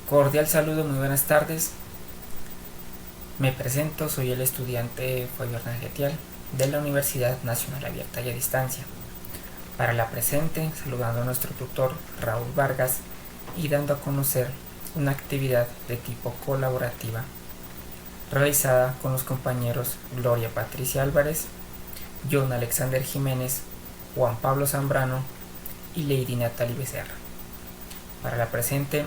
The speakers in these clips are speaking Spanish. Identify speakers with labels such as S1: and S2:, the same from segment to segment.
S1: Cordial saludo, muy buenas tardes. Me presento, soy el estudiante Fabián Getial de la Universidad Nacional Abierta y a Distancia. Para la presente, saludando a nuestro tutor Raúl Vargas y dando a conocer una actividad de tipo colaborativa realizada con los compañeros Gloria Patricia Álvarez, John Alexander Jiménez, Juan Pablo Zambrano y Lady Natalie Becerra. Para la presente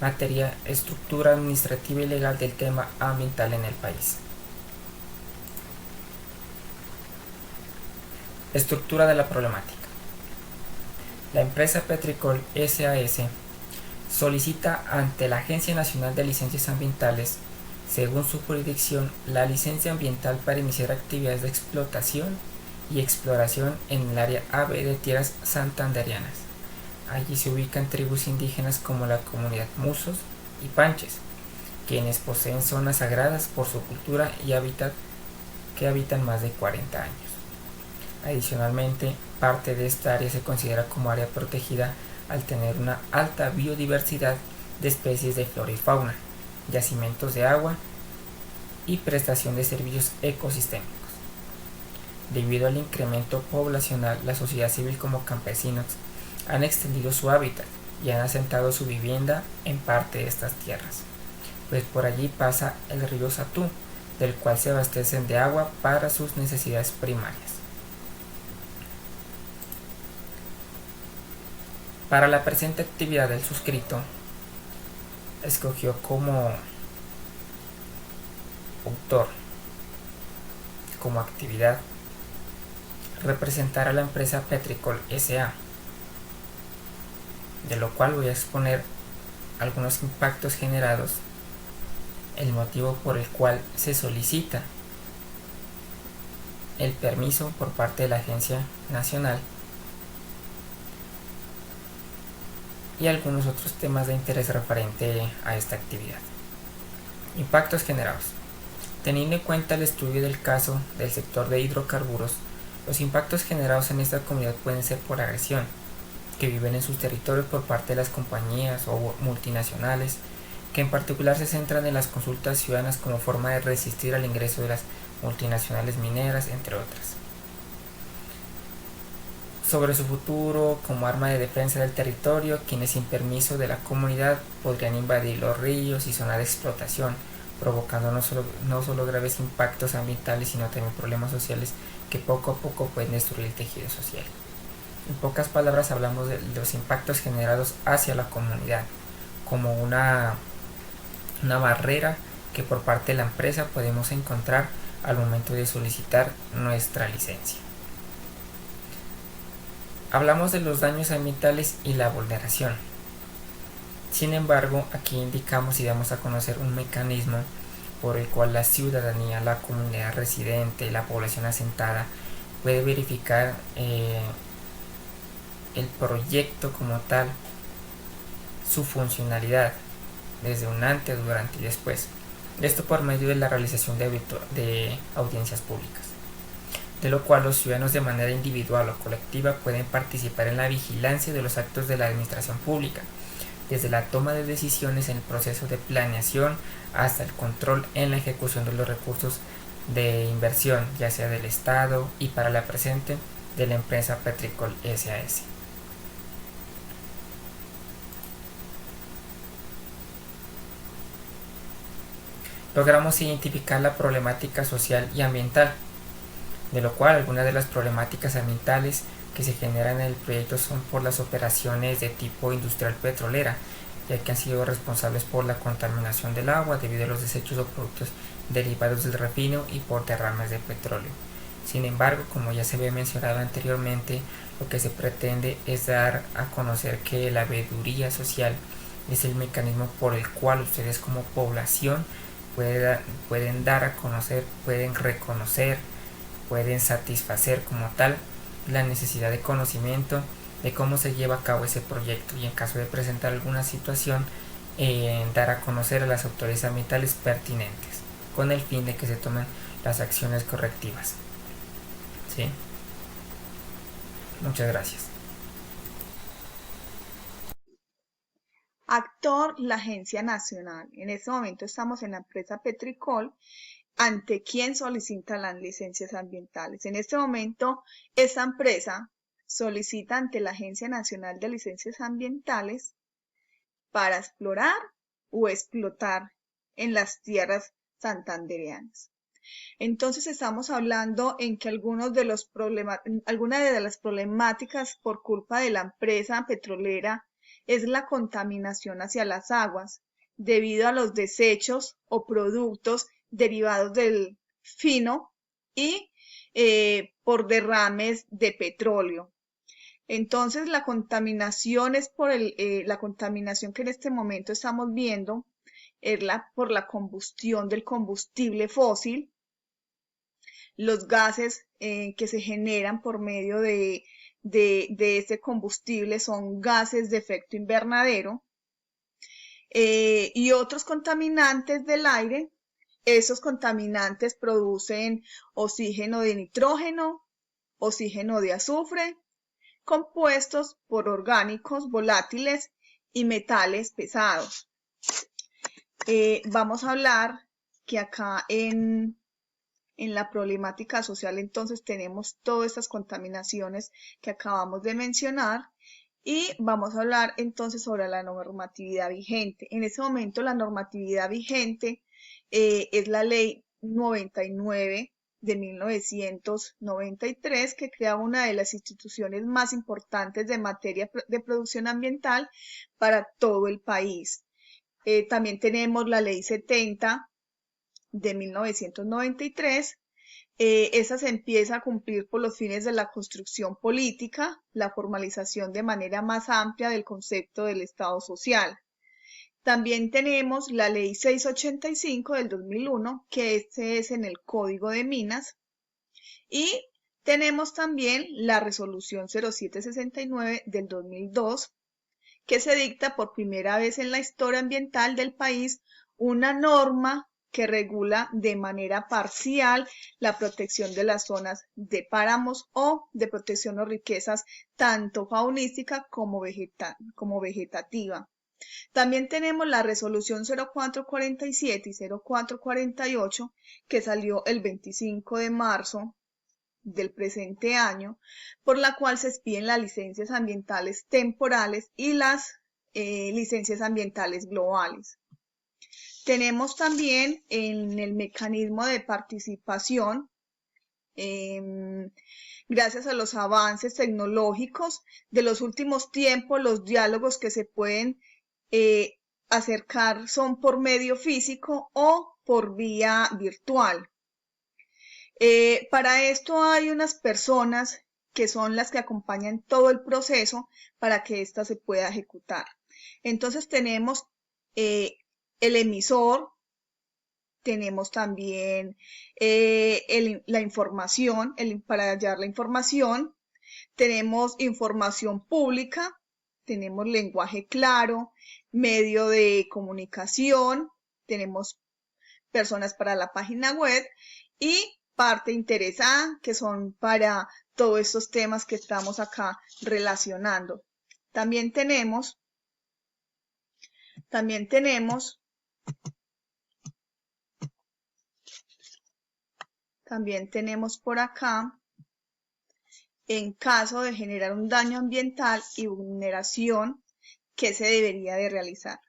S1: materia, estructura administrativa y legal del tema ambiental en el país. Estructura de la problemática. La empresa Petricol SAS solicita ante la Agencia Nacional de Licencias Ambientales, según su jurisdicción, la licencia ambiental para iniciar actividades de explotación y exploración en el área AB de tierras santanderianas. Allí se ubican tribus indígenas como la comunidad Musos y Panches, quienes poseen zonas sagradas por su cultura y hábitat que habitan más de 40 años. Adicionalmente, parte de esta área se considera como área protegida al tener una alta biodiversidad de especies de flora y fauna, yacimientos de agua y prestación de servicios ecosistémicos. Debido al incremento poblacional, la sociedad civil como campesinos han extendido su hábitat y han asentado su vivienda en parte de estas tierras, pues por allí pasa el río Satú, del cual se abastecen de agua para sus necesidades primarias. Para la presente actividad, el suscrito escogió como autor, como actividad, representar a la empresa Petricol SA, de lo cual voy a exponer algunos impactos generados, el motivo por el cual se solicita el permiso por parte de la Agencia Nacional y algunos otros temas de interés referente a esta actividad. Impactos generados. Teniendo en cuenta el estudio del caso del sector de hidrocarburos, los impactos generados en esta comunidad pueden ser por agresión, que viven en sus territorios por parte de las compañías o multinacionales, que en particular se centran en las consultas ciudadanas como forma de resistir al ingreso de las multinacionales mineras, entre otras. Sobre su futuro como arma de defensa del territorio, quienes sin permiso de la comunidad podrían invadir los ríos y zonas de explotación, provocando no solo graves impactos ambientales, sino también problemas sociales que poco a poco pueden destruir el tejido social. En pocas palabras, hablamos de los impactos generados hacia la comunidad, como una barrera que por parte de la empresa podemos encontrar al momento de solicitar nuestra licencia. Hablamos de los daños ambientales y la vulneración. Sin embargo, aquí indicamos y damos a conocer un mecanismo por el cual la ciudadanía, la comunidad residente, la población asentada puede verificar el proyecto como tal, su funcionalidad, desde un antes, durante y después. Esto por medio de la realización de audiencias públicas, de lo cual los ciudadanos de manera individual o colectiva pueden participar en la vigilancia de los actos de la administración pública, desde la toma de decisiones en el proceso de planeación hasta el control en la ejecución de los recursos de inversión, ya sea del Estado y para la presente de la empresa Petricol SAS. Logramos identificar la problemática social y ambiental, de lo cual algunas de las problemáticas ambientales que se generan en el proyecto son por las operaciones de tipo industrial petrolera, ya que han sido responsables por la contaminación del agua debido a los desechos o productos derivados del refino y por derrames de petróleo. Sin embargo, como ya se había mencionado anteriormente, lo que se pretende es dar a conocer que la veeduría social es el mecanismo por el cual ustedes como población pueden dar a conocer, pueden reconocer, pueden satisfacer como tal la necesidad de conocimiento de cómo se lleva a cabo ese proyecto y en caso de presentar alguna situación dar a conocer a las autoridades ambientales pertinentes con el fin de que se tomen las acciones correctivas. ¿Sí? Muchas gracias.
S2: actor la Agencia Nacional. En este momento estamos en la empresa Petricol, ante quien solicita las licencias ambientales. En este momento, esta empresa solicita ante la Agencia Nacional de Licencias Ambientales para explorar o explotar en las tierras santandereanas. Entonces estamos hablando en que algunas de las problemáticas por culpa de la empresa petrolera es la contaminación hacia las aguas, debido a los desechos o productos derivados del fino y por derrames de petróleo. Entonces la contaminación es por la contaminación que en este momento estamos viendo, es por la combustión del combustible fósil, los gases que se generan por medio de este combustible son gases de efecto invernadero y otros contaminantes del aire. Esos contaminantes producen oxígeno de nitrógeno, oxígeno de azufre, compuestos por orgánicos volátiles y metales pesados. Vamos a hablar que acá en la problemática social entonces tenemos todas estas contaminaciones que acabamos de mencionar y vamos a hablar entonces sobre la normatividad vigente. En ese momento la normatividad vigente es la ley 99 de 1993 que crea una de las instituciones más importantes de materia de producción ambiental para todo el país. También tenemos la ley 70 de 1993. Esa se empieza a cumplir por los fines de la construcción política, la formalización de manera más amplia del concepto del Estado social. También tenemos la ley 685 del 2001, que este es en el Código de Minas, y tenemos también la resolución 0769 del 2002, que se dicta por primera vez en la historia ambiental del país una norma que regula de manera parcial la protección de las zonas de páramos o de protección o riquezas tanto faunística como vegetativa. También tenemos la resolución 0447 y 0448 que salió el 25 de marzo del presente año, por la cual se expiden las licencias ambientales temporales y las licencias ambientales globales. Tenemos también en el mecanismo de participación, gracias a los avances tecnológicos de los últimos tiempos, los diálogos que se pueden acercar son por medio físico o por vía virtual. Para esto hay unas personas que son las que acompañan todo el proceso para que ésta se pueda ejecutar. Entonces tenemos el emisor, tenemos también la información, para hallar la información, tenemos información pública, tenemos lenguaje claro, medio de comunicación, tenemos personas para la página web y parte interesada que son para todos estos temas que estamos acá relacionando. También tenemos por acá, en caso de generar un daño ambiental y vulneración, ¿qué se debería de realizar?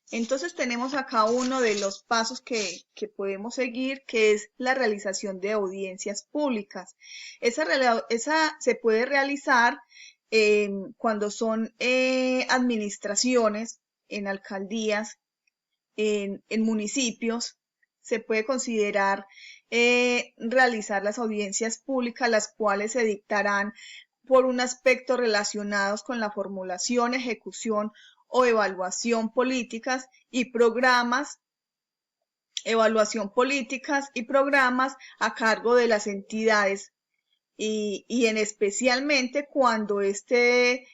S2: Entonces tenemos acá uno de los pasos que podemos seguir, que es la realización de audiencias públicas. Esa se puede realizar cuando son administraciones, en alcaldías, en municipios. Se puede considerar realizar las audiencias públicas, las cuales se dictarán por un aspecto relacionados con la formulación, ejecución o evaluación políticas y programas, a cargo de las entidades y en especialmente cuando esté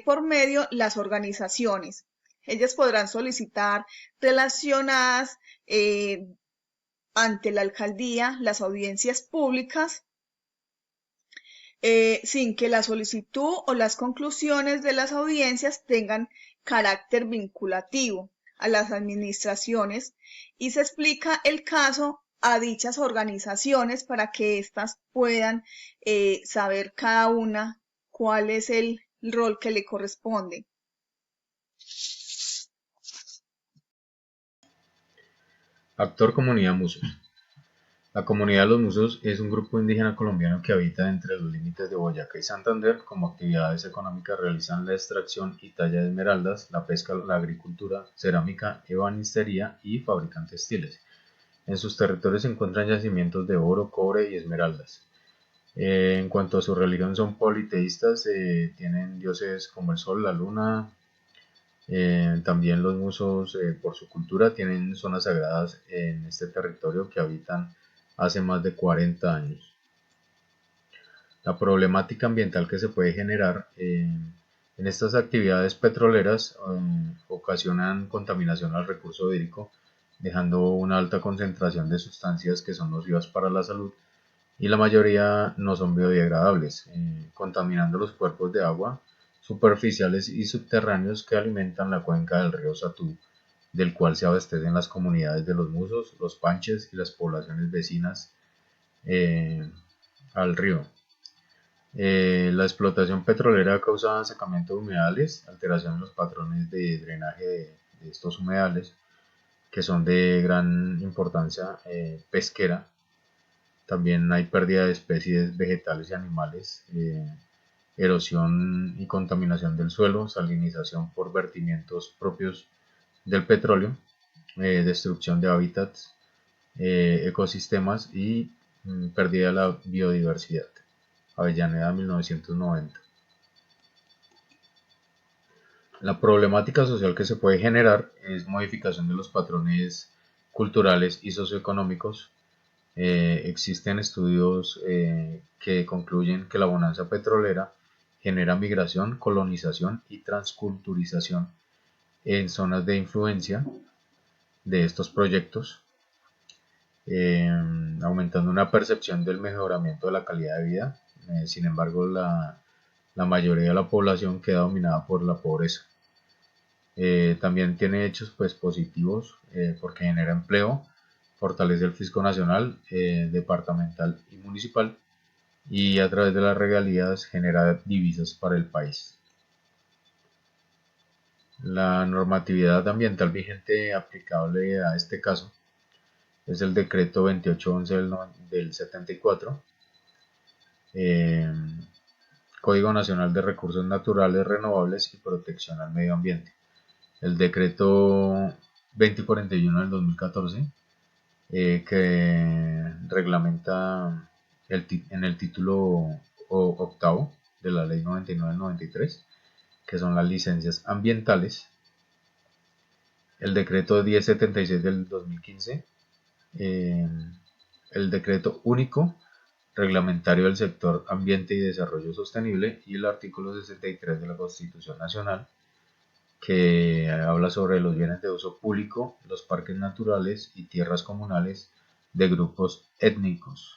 S2: por medio las organizaciones. Ellas podrán solicitar relacionadas ante la alcaldía las audiencias públicas sin que la solicitud o las conclusiones de las audiencias tengan carácter vinculativo a las administraciones y se explica el caso a dichas organizaciones para que éstas puedan saber cada una cuál es el rol que le corresponde.
S3: Actor Comunidad Musos. La comunidad de los Musos es un grupo indígena colombiano que habita entre los límites de Boyacá y Santander. Como actividades económicas realizan la extracción y talla de esmeraldas, la pesca, la agricultura, cerámica, ebanistería y fabrican textiles. En sus territorios se encuentran yacimientos de oro, cobre y esmeraldas. En cuanto a su religión, son politeístas, tienen dioses como el sol, la luna. También los musos, por su cultura, tienen zonas sagradas en este territorio que habitan hace más de 40 años. La problemática ambiental que se puede generar en estas actividades petroleras ocasionan contaminación al recurso hídrico, dejando una alta concentración de sustancias que son nocivas para la salud y la mayoría no son biodegradables, contaminando los cuerpos de agua superficiales y subterráneos que alimentan la cuenca del río Satú, del cual se abastecen las comunidades de los Musos, los Panches y las poblaciones vecinas al río. La explotación petrolera causa secamiento de humedales, alteración en los patrones de drenaje de estos humedales, que son de gran importancia pesquera. También hay pérdida de especies vegetales y animales, erosión y contaminación del suelo, salinización por vertimientos propios del petróleo, destrucción de hábitats, ecosistemas y pérdida de la biodiversidad. Avellaneda, 1990. La problemática social que se puede generar es modificación de los patrones culturales y socioeconómicos. Existen estudios que concluyen que la bonanza petrolera genera migración, colonización y transculturización en zonas de influencia de estos proyectos, aumentando una percepción del mejoramiento de la calidad de vida. Sin embargo, la mayoría de la población queda dominada por la pobreza. También tiene hechos pues, positivos porque genera empleo, fortalece el fisco nacional, departamental y municipal, y a través de las regalías genera divisas para el país. La normatividad ambiental vigente aplicable a este caso es el decreto 2811 del 74, Código Nacional de Recursos Naturales Renovables y Protección al Medio Ambiente. El decreto 2041 del 2014, que reglamenta en el título octavo de la ley 99 del 93, que son las licencias ambientales. El decreto 1076 del 2015, el decreto único reglamentario del sector ambiente y desarrollo sostenible y el artículo 63 de la Constitución Nacional, que habla sobre los bienes de uso público, los parques naturales y tierras comunales de grupos étnicos.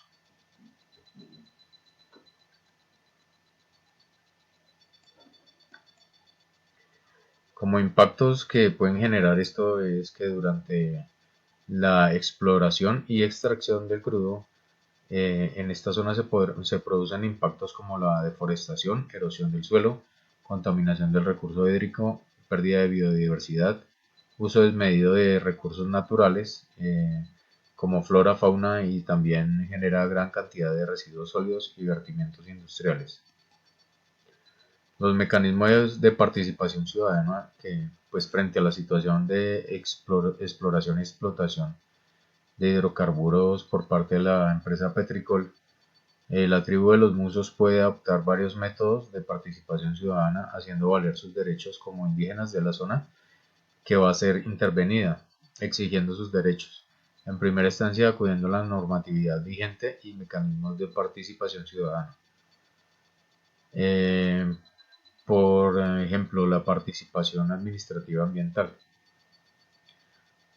S3: Como impactos que pueden generar esto es que durante la exploración y extracción del crudo, en esta zona se producen impactos como la deforestación, erosión del suelo, contaminación del recurso hídrico, pérdida de biodiversidad, uso desmedido de recursos naturales como flora, fauna, y también genera gran cantidad de residuos sólidos y vertimientos industriales. Los mecanismos de participación ciudadana que, pues, frente a la situación de exploración y explotación de hidrocarburos por parte de la empresa Petricol, la tribu de los Musos puede adoptar varios métodos de participación ciudadana, haciendo valer sus derechos como indígenas de la zona que va a ser intervenida, exigiendo sus derechos. En primera instancia, acudiendo a la normatividad vigente y mecanismos de participación ciudadana. Por ejemplo, la participación administrativa ambiental.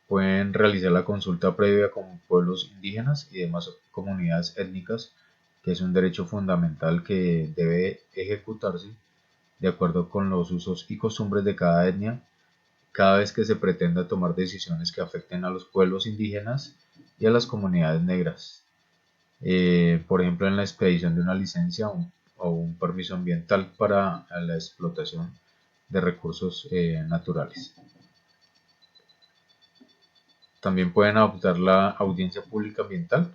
S3: Pueden realizar la consulta previa con pueblos indígenas y demás comunidades étnicas que es un derecho fundamental que debe ejecutarse de acuerdo con los usos y costumbres de cada etnia, cada vez que se pretenda tomar decisiones que afecten a los pueblos indígenas y a las comunidades negras. Por ejemplo, en la expedición de una licencia o un permiso ambiental para la explotación de recursos naturales. También pueden adoptar la audiencia pública ambiental.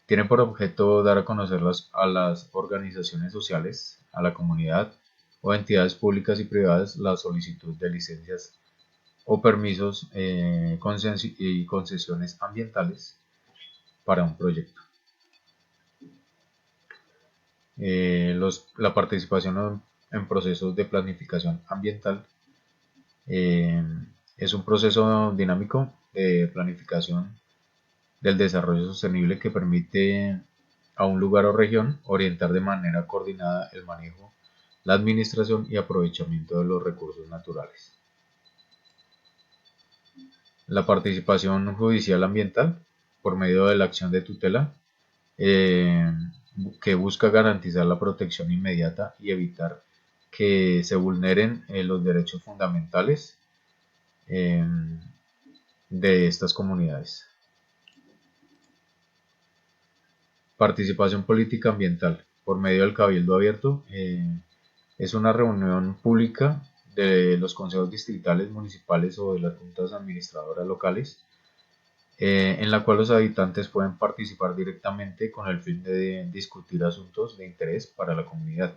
S3: Tienen por objeto dar a conocer a las organizaciones sociales, a la comunidad o entidades públicas y privadas la solicitud de licencias o permisos y concesiones ambientales para un proyecto. La participación en procesos de planificación ambiental es un proceso dinámico de planificación del desarrollo sostenible que permite a un lugar o región orientar de manera coordinada el manejo, la administración y aprovechamiento de los recursos naturales. La participación judicial ambiental por medio de la acción de tutela que busca garantizar la protección inmediata y evitar que se vulneren los derechos fundamentales de estas comunidades. Participación política ambiental por medio del cabildo abierto es una reunión pública de los consejos distritales, municipales o de las juntas administradoras locales en la cual los habitantes pueden participar directamente con el fin de discutir asuntos de interés para la comunidad.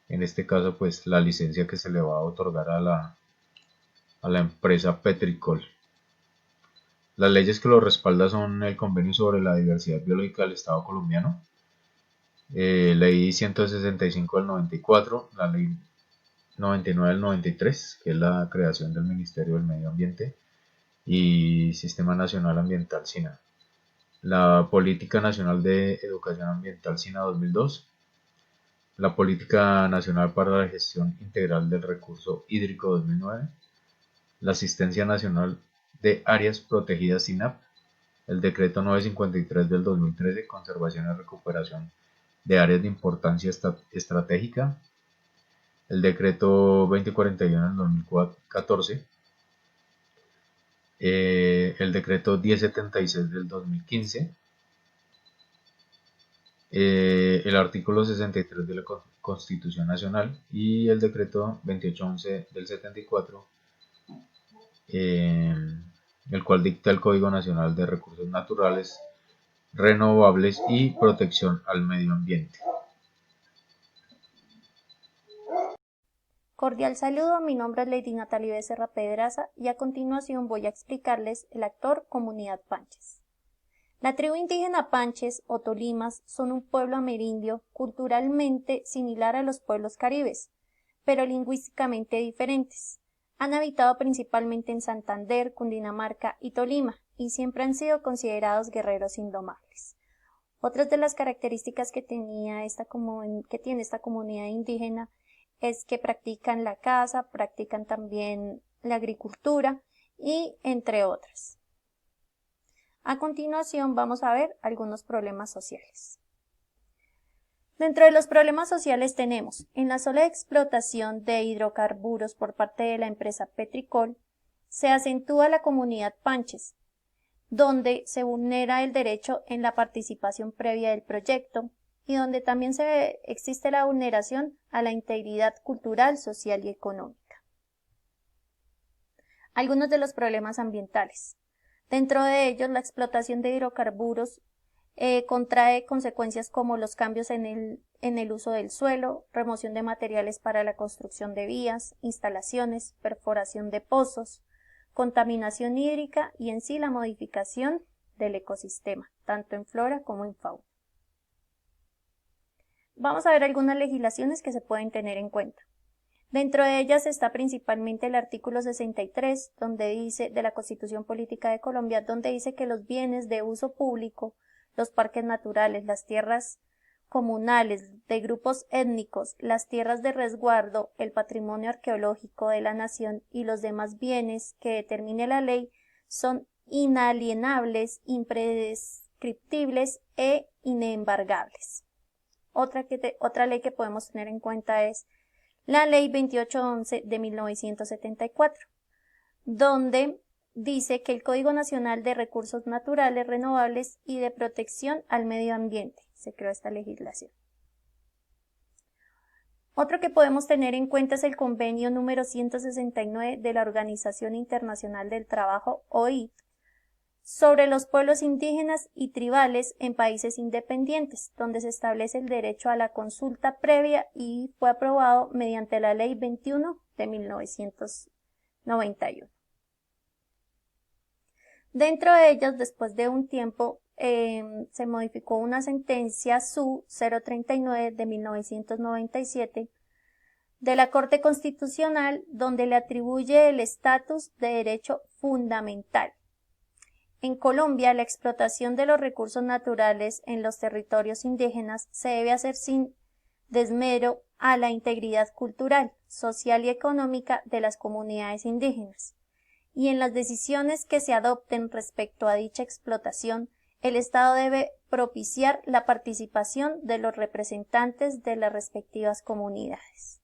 S3: En este caso, pues la licencia que se le va a otorgar a la empresa Petricol. Las leyes que lo respaldan son el Convenio sobre la Diversidad Biológica del Estado colombiano, Ley 165 del 94, la Ley 99 del 93, que es la creación del Ministerio del Medio Ambiente, y Sistema Nacional Ambiental SINA, la Política Nacional de Educación Ambiental SINA 2002, la Política Nacional para la Gestión Integral del Recurso Hídrico 2009, la Asistencia Nacional de Áreas Protegidas SINAP, el Decreto 953 del 2013, Conservación y Recuperación de Áreas de Importancia Estratégica, el Decreto 2041 del 2014, el Decreto 1076 del 2015, el artículo 63 de la Constitución Nacional y el Decreto 2811 del 74, el cual dicta el Código Nacional de Recursos Naturales, Renovables y Protección al Medio Ambiente.
S4: Cordial saludo, mi nombre es Lady Natalie Becerra Pedraza y a continuación voy a explicarles el actor Comunidad Panches. La tribu indígena Panches o Tolimas son un pueblo amerindio culturalmente similar a los pueblos caribes, pero lingüísticamente diferentes. Han habitado principalmente en Santander, Cundinamarca y Tolima y siempre han sido considerados guerreros indomables. Otras de las características que tiene esta comunidad indígena es que practican la caza, practican también la agricultura y entre otras. A continuación vamos a ver algunos problemas sociales. Dentro de los problemas sociales tenemos en la sola explotación de hidrocarburos por parte de la empresa Petricol, se acentúa la comunidad Panches, donde se vulnera el derecho en la participación previa del proyecto, y donde también existe la vulneración a la integridad cultural, social y económica. Algunos de los problemas ambientales. Dentro de ellos, la explotación de hidrocarburos contrae consecuencias como los cambios en el uso del suelo, remoción de materiales para la construcción de vías, instalaciones, perforación de pozos, contaminación hídrica y en sí la modificación del ecosistema, tanto en flora como en fauna. Vamos a ver algunas legislaciones que se pueden tener en cuenta. Dentro de ellas está principalmente el artículo 63, donde dice, de la Constitución Política de Colombia, donde dice que los bienes de uso público, los parques naturales, las tierras comunales de grupos étnicos, las tierras de resguardo, el patrimonio arqueológico de la nación y los demás bienes que determine la ley son inalienables, imprescriptibles imprescriptibles e inembargables. Otra ley que podemos tener en cuenta es la Ley 2811 de 1974, donde dice que el Código Nacional de Recursos Naturales Renovables y de Protección al Medio Ambiente. Se creó esta legislación. Otro que podemos tener en cuenta es el convenio número 169 de la Organización Internacional del Trabajo, OIT, sobre los pueblos indígenas y tribales en países independientes, donde se establece el derecho a la consulta previa y fue aprobado mediante la Ley 21 de 1991. Dentro de ellas, después de un tiempo, se modificó una sentencia SU 039 de 1997 de la Corte Constitucional, donde le atribuye el estatus de derecho fundamental. En Colombia, la explotación de los recursos naturales en los territorios indígenas se debe hacer sin desmero a la integridad cultural, social y económica de las comunidades indígenas. Y en las decisiones que se adopten respecto a dicha explotación, el Estado debe propiciar la participación de los representantes de las respectivas comunidades.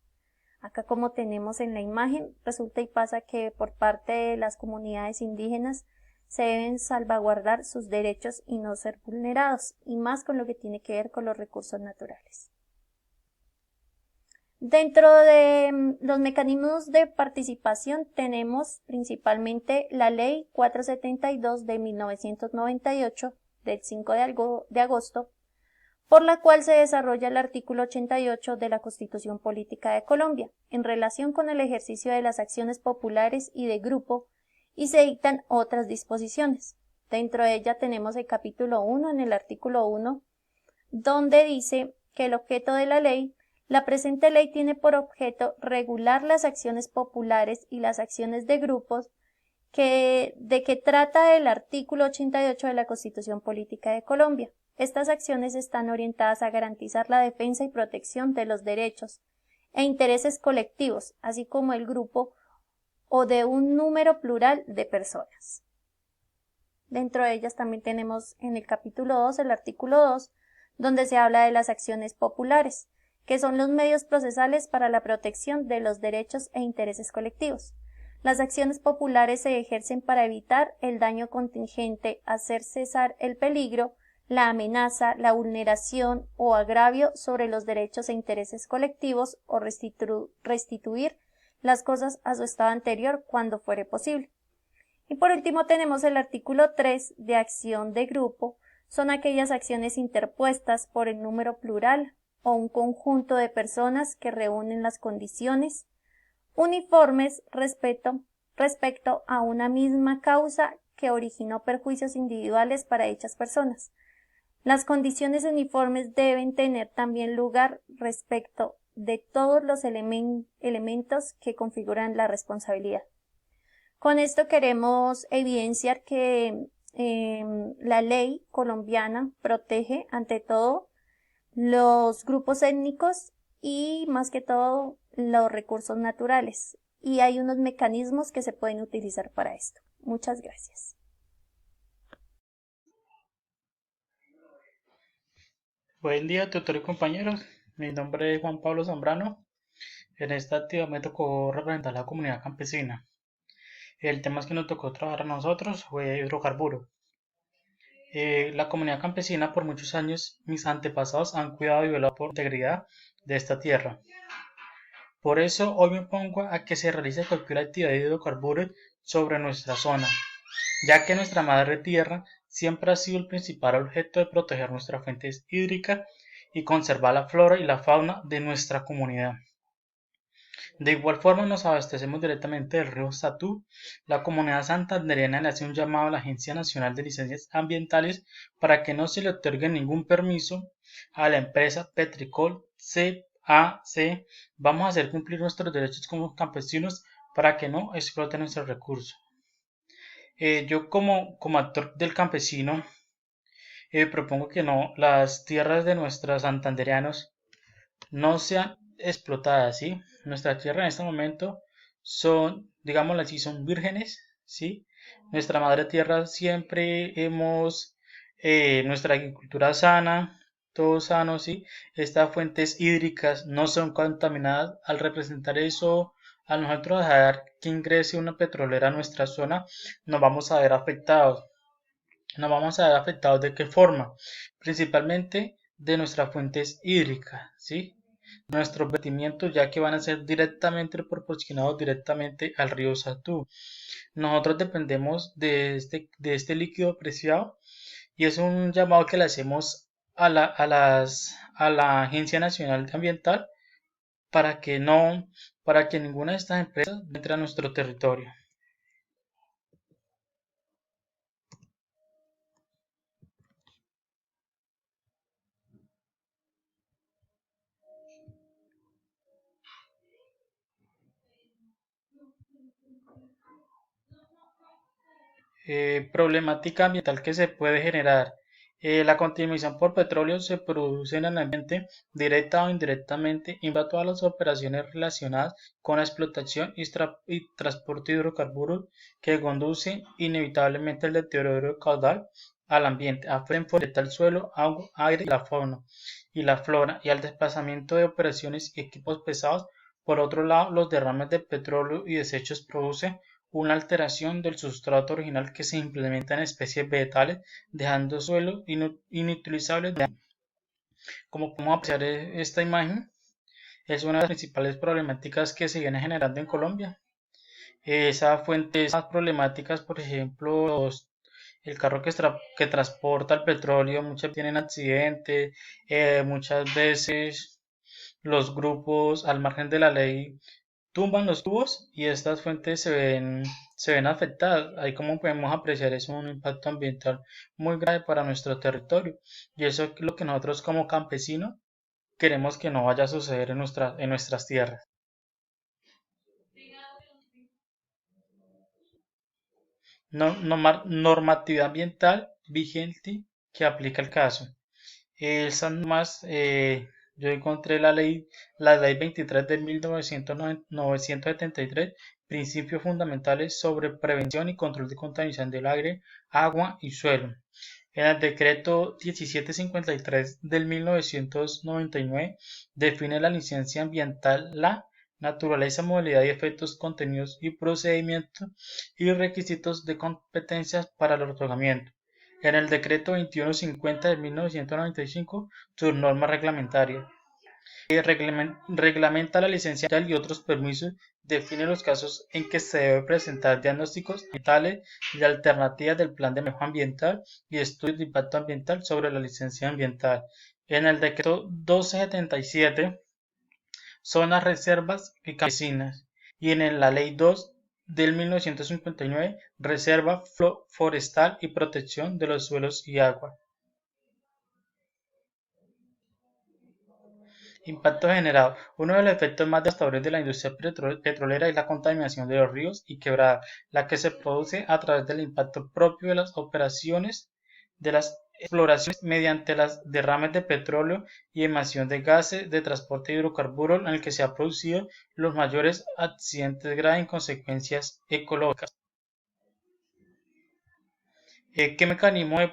S4: Acá, como tenemos en la imagen, resulta y pasa que por parte de las comunidades indígenas se deben salvaguardar sus derechos y no ser vulnerados, y más con lo que tiene que ver con los recursos naturales. Dentro de los mecanismos de participación tenemos principalmente la Ley 472 de 1998, del 5 de agosto, por la cual se desarrolla el artículo 88 de la Constitución Política de Colombia, en relación con el ejercicio de las acciones populares y de grupo, y se dictan otras disposiciones. Dentro de ella tenemos el capítulo 1 en el artículo 1, donde dice que el objeto de la presente ley tiene por objeto regular las acciones populares y las acciones de grupos de que trata el artículo 88 de la Constitución Política de Colombia. Estas acciones están orientadas a garantizar la defensa y protección de los derechos e intereses colectivos, así como el grupo o de un número plural de personas. Dentro de ellas también tenemos en el capítulo 2 el artículo 2, donde se habla de las acciones populares, que son los medios procesales para la protección de los derechos e intereses colectivos. Las acciones populares se ejercen para evitar el daño contingente, hacer cesar el peligro, la amenaza, la vulneración o agravio sobre los derechos e intereses colectivos o restituir las cosas a su estado anterior cuando fuere posible. Y por último tenemos el artículo 3 de acción de grupo. Son aquellas acciones interpuestas por el número plural o un conjunto de personas que reúnen las condiciones uniformes respecto a una misma causa que originó perjuicios individuales para dichas personas. Las condiciones uniformes deben tener también lugar respecto de todos los elementos que configuran la responsabilidad. Con esto queremos evidenciar que la ley colombiana protege ante todo los grupos étnicos y más que todo los recursos naturales, y hay unos mecanismos que se pueden utilizar para esto. Muchas gracias.
S5: Buen día, tutor y compañeros. Mi nombre es Juan Pablo Zambrano. En esta actividad me tocó representar a la comunidad campesina. El tema que nos tocó trabajar a nosotros fue hidrocarburos. La comunidad campesina, por muchos años, mis antepasados han cuidado y velado por la integridad de esta tierra. Por eso hoy me opongo a que se realice cualquier actividad de hidrocarburos sobre nuestra zona, ya que nuestra madre tierra siempre ha sido el principal objeto de proteger nuestras fuentes hídricas y conservar la flora y la fauna de nuestra comunidad. De igual forma nos abastecemos directamente del río Satú. La comunidad santandereana le hace un llamado a la Agencia Nacional de Licencias Ambientales para que no se le otorgue ningún permiso a la empresa Petricol CAC. Vamos a hacer cumplir nuestros derechos como campesinos para que no exploten nuestros recursos. Yo como actor del campesino propongo que las tierras de nuestros santandereanos no sean explotadas, ¿sí? Nuestras tierras en este momento son, digámoslo así, son vírgenes, ¿sí? Nuestra madre tierra siempre hemos nuestra agricultura sana, todo sano, ¿sí? Estas fuentes hídricas no son contaminadas. Al representar eso, a nosotros dejar que ingrese una petrolera a nuestra zona, nos vamos a ver afectados. Nos vamos a ver afectados ¿de qué forma? Principalmente de nuestras fuentes hídricas, ¿sí? Nuestros vertimientos, ya que van a ser directamente proporcionados directamente al río Satú. Nosotros dependemos de este líquido preciado y es un llamado que le hacemos a la Agencia Nacional Ambiental para que para que ninguna de estas empresas entre a nuestro territorio. Problemática ambiental que se puede generar. La contaminación por petróleo se produce en el ambiente directa o indirectamente y va a todas las operaciones relacionadas con la explotación y transporte de hidrocarburos que conduce inevitablemente al deterioro caudal al ambiente, afecta por directa al suelo, agua, aire y la flora y al desplazamiento de operaciones y equipos pesados. Por otro lado, los derrames de petróleo y desechos producen una alteración del sustrato original que se implementa en especies vegetales, dejando suelos inutilizables. Como podemos apreciar esta imagen, es una de las principales problemáticas que se viene generando en Colombia. Esas fuentes más problemáticas, por ejemplo, el carro que transporta el petróleo, muchas veces tienen accidentes, muchas veces los grupos al margen de la ley tumban los tubos y estas fuentes se ven afectadas. Ahí como podemos apreciar es un impacto ambiental muy grave para nuestro territorio y eso es lo que nosotros como campesinos queremos que no vaya a suceder en nuestras tierras. Normatividad ambiental vigente que aplica el caso. Esas normas, yo encontré la ley 23 de 1973, principios fundamentales sobre prevención y control de contaminación del aire, agua y suelo. En el decreto 1753 del 1999 define la licencia ambiental, la naturaleza, modalidad y efectos, contenidos y procedimientos y requisitos de competencias para el otorgamiento. En el decreto 2150 de 1995, sus normas reglamentarias. Reglamenta la licencia ambiental y otros permisos, define los casos en que se debe presentar diagnósticos ambientales y alternativas del plan de manejo ambiental y estudios de impacto ambiental sobre la licencia ambiental. En el decreto 1277, zonas, reservas y campesinas. Y en la ley 2 del 1959, reserva forestal y protección de los suelos y agua. Impacto generado. Uno de los efectos más devastadores de la industria petrolera es la contaminación de los ríos y quebradas, la que se produce a través del impacto propio de las operaciones de las exploraciones mediante las derrames de petróleo y emisión de gases de transporte de hidrocarburos, en el que se han producido los mayores accidentes graves en consecuencias ecológicas. ¿Qué mecanismos de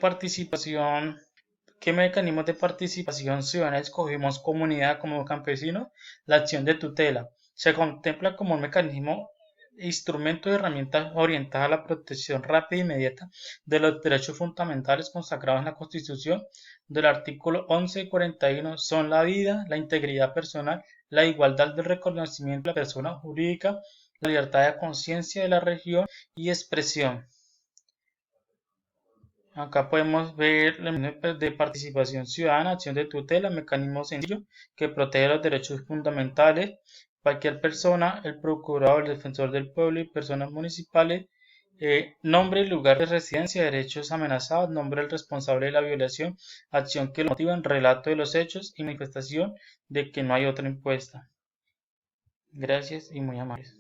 S5: participación ciudadana escogimos comunidad como campesinos? La acción de tutela se contempla como un mecanismo instrumento de herramientas orientadas a la protección rápida e inmediata de los derechos fundamentales consagrados en la Constitución. Del artículo 1141 son la vida, la integridad personal, la igualdad del reconocimiento de la persona jurídica, la libertad de conciencia de la religión y expresión. Acá podemos ver de participación ciudadana, acción de tutela, mecanismo sencillo que protege los derechos fundamentales. Cualquier persona, el procurador, el defensor del pueblo y personas municipales, nombre y lugar de residencia, derechos amenazados, nombre del responsable de la violación, acción que lo motiva, relato de los hechos y manifestación de que no hay otra impuesta. Gracias y muy amables.